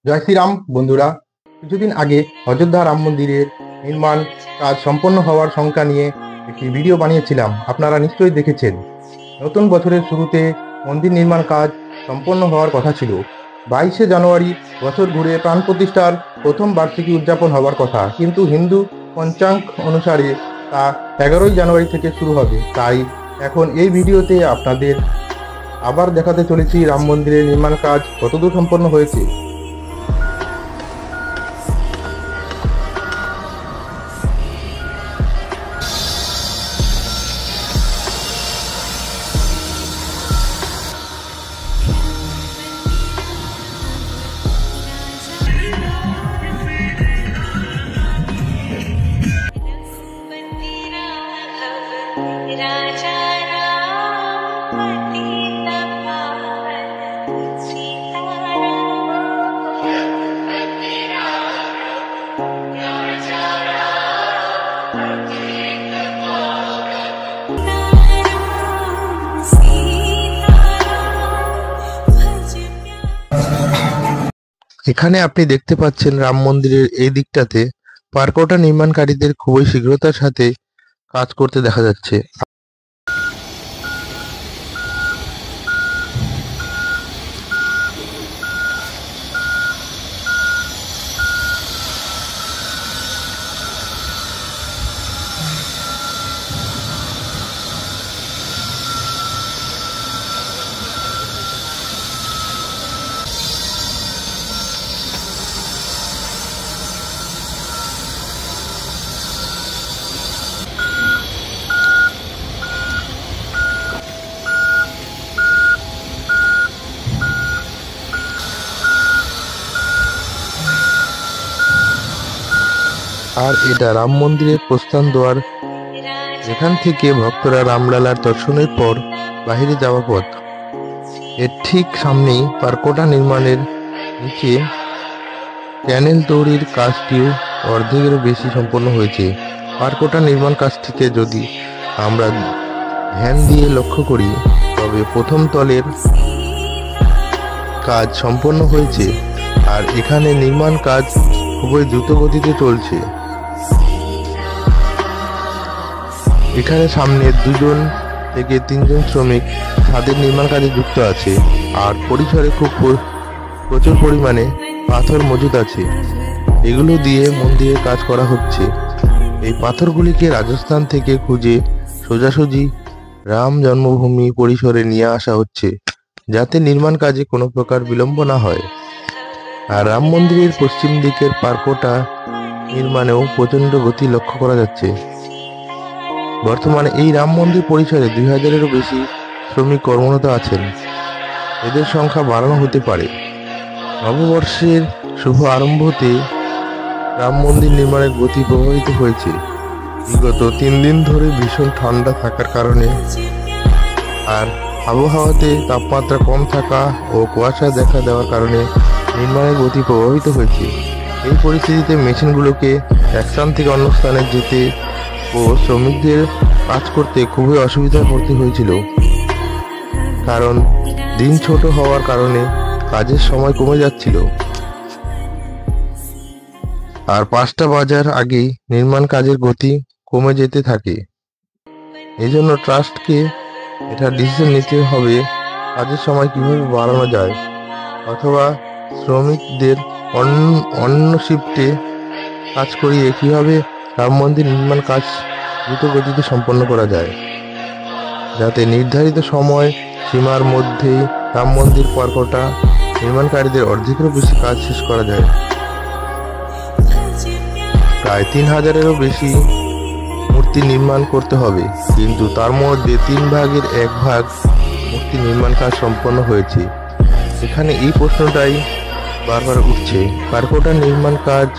জয় শ্রীরাম বন্ধুরা। কিছুদিন আগে অযোধ্যা রাম মন্দিরের নির্মাণ কাজ সম্পন্ন হওয়ার সংখ্যা নিয়ে একটি ভিডিও বানিয়েছিলাম, আপনারা নিশ্চয়ই দেখেছেন। নতুন বছরের শুরুতে মন্দির নির্মাণ কাজ সম্পন্ন হওয়ার কথা ছিল। 22শে জানুয়ারি বছর ঘুরে প্রাণ প্রতিষ্ঠার প্রথম বার্ষিকী উদযাপন হওয়ার কথা, কিন্তু হিন্দু পঞ্চাঙ্গ অনুসারে তা 11ই জানুয়ারি থেকে শুরু হবে। তাই এখন এই ভিডিওতে আপনাদের আবার দেখাতে চলেছি রাম মন্দিরের নির্মাণ কাজ কতদূর সম্পন্ন হয়েছে। राजा राम पतित पावन এখানে আপনি দেখতে পাচ্ছেন রাম মন্দিরের এই দিকটাতে পারকোটা নির্মাণকারীদের খুবই শীঘ্রতার সাথে কাজ করতে দেখা যাচ্ছে। আর এটা রাম মন্দিরের প্রস্থান দ্বার, যেখান থেকে ভক্তরা রামলালার দর্শনের পর বাহিরে যাওয়ার পথ। এর ঠিক সামনেই পারকোটা নির্মাণের নিচে ক্যানেল তৈরির কাজটিও অর্ধেকেরও বেশি সম্পন্ন হয়েছে। পারকোটা নির্মাণ কাজটিকে যদি আমরা ধ্যান দিয়ে লক্ষ্য করি, তবে প্রথম তলের কাজ সম্পন্ন হয়েছে, আর এখানে নির্মাণ কাজ খুবই দ্রুত গতিতে চলছে। এখানে সামনে 2 থেকে 3 শ্রমিক ছাদের নির্মাণ কাজে যুক্ত আছে, আর পরিসরে খুব প্রচুর পরিমাণে পাথর মজুদ আছে। এগুলো দিয়ে মন্দিরের কাজ করা হচ্ছে। এই পাথরগুলিকে রাজস্থান থেকে খুঁজে সোজাসুজি রাম জন্মভূমি পরিসরে নিয়ে আসা হচ্ছে, যাতে নির্মাণ কাজে কোনো প্রকার বিলম্ব না হয়। আর রাম মন্দিরের পশ্চিম দিকের পারকোটা নির্মাণেও প্রচণ্ড গতি লক্ষ্য করা যাচ্ছে। বর্তমানে এই রাম মন্দির পরিসরে 2000-এরও বেশি শ্রমিক কর্মরত আছেন। এদের সংখ্যা বাড়ানো হতে পারে। নববর্ষের শুভ আরম্ভতে রাম মন্দির নির্মাণের গতি প্রভাবিত হয়েছে। বিগত 3 দিন ধরে ভীষণ ঠান্ডা থাকার কারণে আর আবহাওয়াতে তাপমাত্রা কম থাকা ও কুয়াশা দেখা দেওয়ার কারণে নির্মাণের গতি প্রভাবিত হয়েছে। এই পরিস্থিতিতে মেশিনগুলোকে এক স্থান থেকে অন্য স্থানে যেতে ও শ্রমিকদের কাজ করতে খুবই অসুবিধায় পড়তে হয়েছিল, কারণ দিন ছোট হওয়ার কারণে কাজের সময় কমে যাচ্ছিল। আর 5টা বাজার আগেই নির্মাণ কাজের গতি কমে যেতে থাকে। এজন্য ট্রাস্টকে এটা ডিসিশন নিতে হবে কাজের সময় কিভাবে বাড়ানো যায়, অথবা শ্রমিকদের অন্য শিফটে কাজ করিয়ে কিভাবে রাম মন্দির নির্মাণ কাজ দ্রুত গতিতে সম্পন্ন করা যায়, যাতে নির্ধারিত সময় সীমার মধ্যেই রাম মন্দির পারকোটা নির্মাণকারীদের অর্ধেকেরও বেশি কাজ শেষ করা যায়। প্রায় 3000-এরও বেশি মূর্তি নির্মাণ করতে হবে, কিন্তু তার মধ্যে 3 ভাগের 1 ভাগ মূর্তি নির্মাণ কাজ সম্পন্ন হয়েছে। এখানে এই প্রশ্নটাই বারবার উঠছে, পারকোটা নির্মাণ কাজ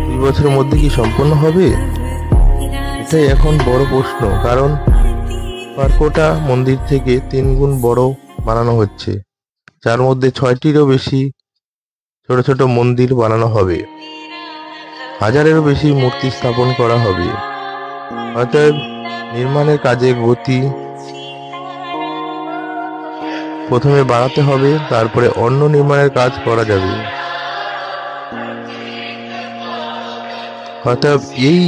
2 বছরের মধ্যে কি সম্পন্ন হবে? এটাই এখন বড় প্রশ্ন, কারণ পারকোটা মন্দির থেকে 3 গুণ বড় বানানো হচ্ছে, যার মধ্যে 6টিরও বেশি ছোট ছোট মন্দির বানানো হবে। 1000-এরও বেশি মূর্তি স্থাপন করা হবে। অতএব নির্মাণের কাজে গতি প্রথমে বাড়াতে হবে, তারপরে অন্য নির্মাণের কাজ করা যাবে। অতএব এই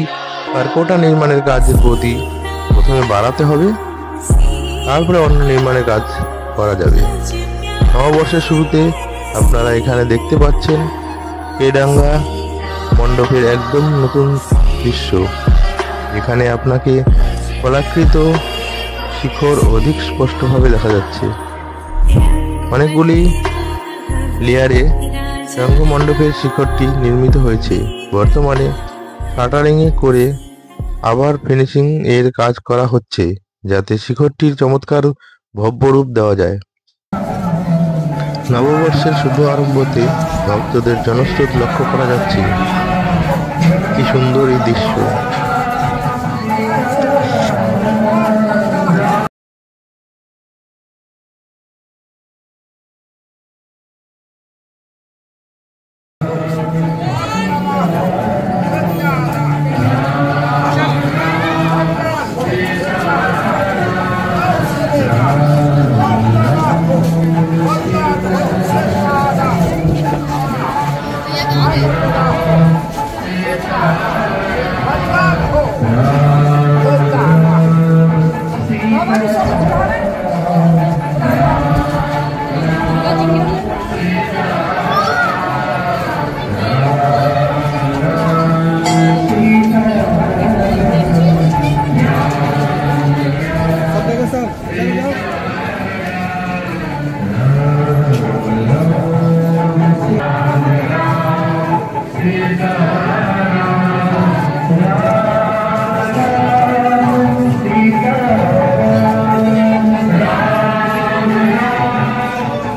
পার্কটা নির্মাণের কাজের গতি প্রথমে বাড়াতে হবে, তারপরে অন্য নির্মাণের কাজ করা যাবে। নববর্ষের শুরুতে আপনারা এখানে দেখতে পাচ্ছেন কেডাঙ্গা মণ্ডপের একদম নতুন দৃশ্য। এখানে আপনাকে কলাকৃত শিখর অধিক স্পষ্টভাবে দেখা যাচ্ছে। অনেকগুলি লেয়ারে রঙ্গমণ্ডপের শিখরটি নির্মিত হয়েছে। বর্তমানে শাটারিং করে আবার ফিনিশিং এর কাজ করা হচ্ছে, যাতে শিখরটির চমৎকার ভব্য রূপ দেওয়া যায়। নববর্ষের শুভ আরম্ভতে ভক্তদের জনস্রোত লক্ষ্য করা যাচ্ছে। কি সুন্দর এই দৃশ্য!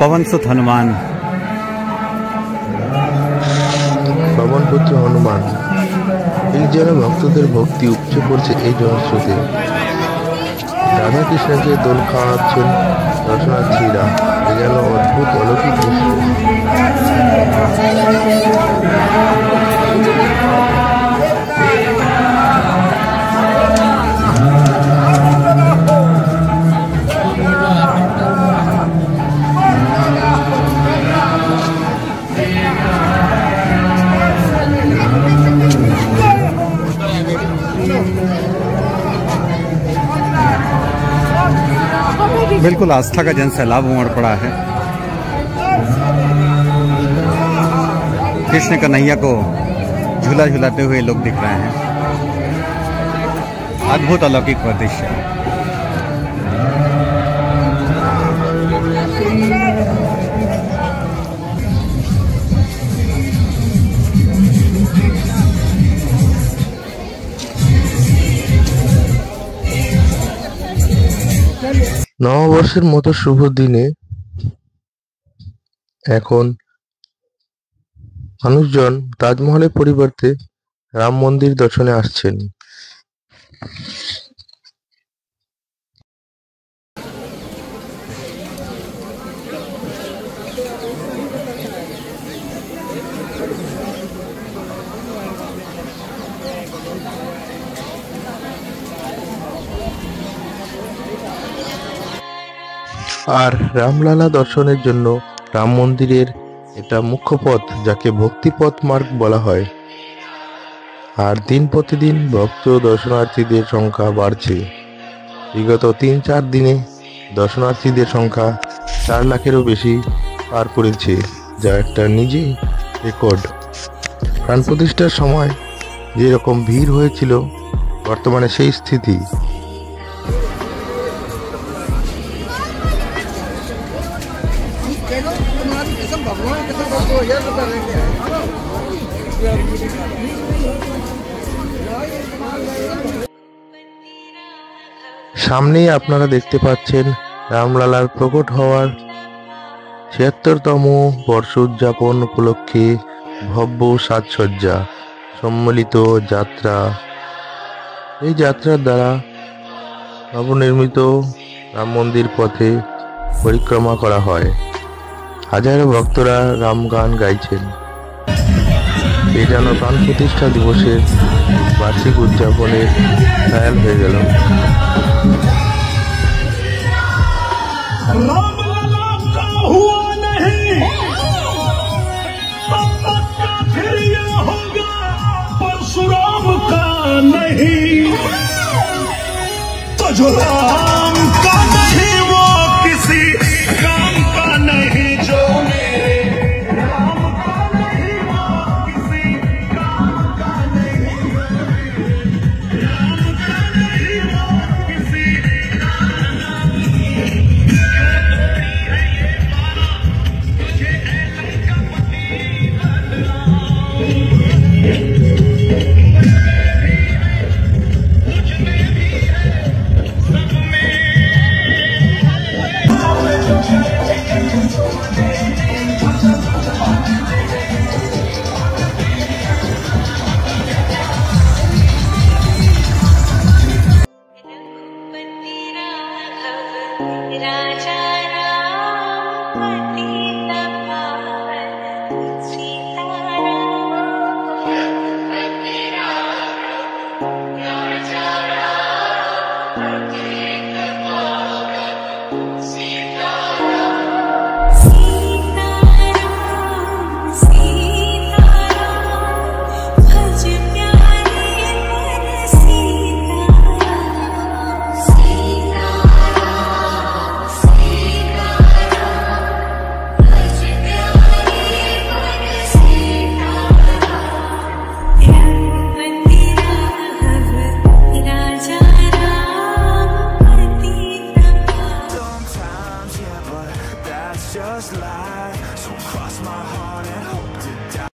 पवनसुत हनुमान, পবনপুত্র হনুমান, এই যেন ভক্তদের ভক্তি উপচে পড়ছে এই জনস্রোতে। রাধা কৃষ্ণকে দোল খাওয়াচ্ছেন দর্শনার্থীরা। এ যেন অদ্ভুত অলৌকিক দৃশ্য। बिल्कुल आस्था का जन सैलाब उमड़ पड़ा है। कृष्ण कन्हैया को झूला झूलाते हुए लोग दिख रहे हैं। अद्भुत अलौकिक दृश्य है। নববর্ষের মতো শুভ দিনে এখন মানুষজন তাজমহলের পরিবর্তে রাম মন্দির দর্শনে আসছেন। আর রামলালা দর্শনের জন্য রাম মন্দিরের এটা মুখ্য পথ, যাকে ভক্তিপথ মার্গ বলা হয়। আর দিন প্রতিদিন ভক্ত দর্শনার্থীদের সংখ্যা বাড়ছে। বিগত 3-4 দিনে দর্শনার্থীদের সংখ্যা 4 লাখেরও বেশি পার করেছে, যা একটা নিজেই রেকর্ড। প্রাণ প্রতিষ্ঠার সময় যেরকম ভিড় হয়েছিল, বর্তমানে সেই স্থিতি। সামনেই আপনারা দেখতে পাচ্ছেন রামলালার প্রকট হওয়ার 76তম বর্ষ উদযাপন উপলক্ষে ভব্য সাজসজ্জা সম্মিলিত যাত্রা। এই যাত্রার দ্বারা নবনির্মিত রাম মন্দির পথে পরিক্রমা করা হয়। হাজারো ভক্তরা রাম গান গাইছেন। এই যেন প্রাণ প্রতিষ্ঠা দিবসের বার্ষিক উদযাপনের খেয়াল হয়ে গেল। परशुराम झूला